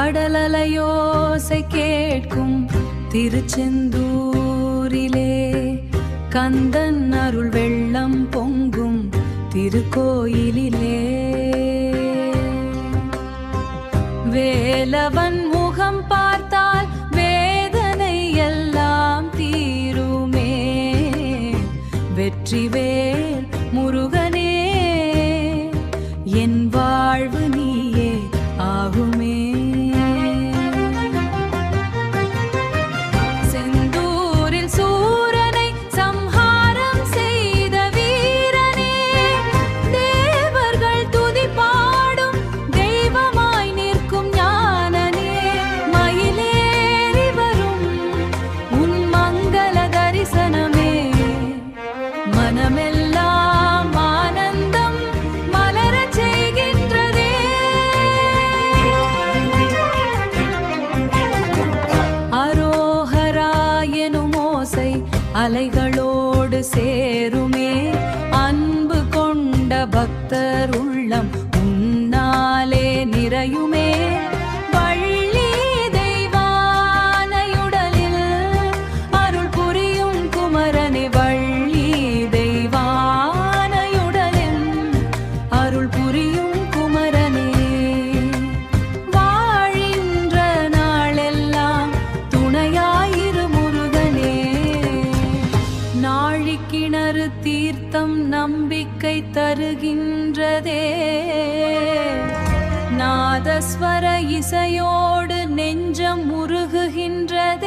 கடலலையோசை கேட்கும் திருச்செந்தூரிலே கந்தன் அருள் வெள்ளம் பொங்கும் திருக்கோயிலிலே வேலவன் முகம் பார்த்தால் வேதனை எல்லாம் தீருமே. வெற்றிவேல் முருகனே என் வாழ்வு நீயே ஆகுமே. செந்தூரில் சூரனை சம்ஹாரம் செய்த வீரனே, தேவர்கள் துதி பாடும் தெய்வமாய் நிற்கும் ஞானனே, மயிலேறி வரும் உன் மங்கள தரிசனமே மனமெல்லாம் ஆனந்தம் மலரச் செய்கின்றதே. அரோகரா எனும் ஓசை அலைகளோடு சேருமே, அன்பு கொண்ட பக்தர் உள்ளம் உன்னாலே நிறையுமே. வள்ளி தெய்வானையுடலில் அருள் புரியும் குமரனே, வள்ளி தெய்வானையுடலில் அருள் புரியும் குமரனே, வாழின்ற நாளெல்லாம் துணையாயிரு முருகனே. நாழிக்கிணறு தீர்த்தம் நம்பிக்கை தருகின்றதே, நாதஸ்வர இசையோடு நெஞ்சம் உருகுகின்றதே.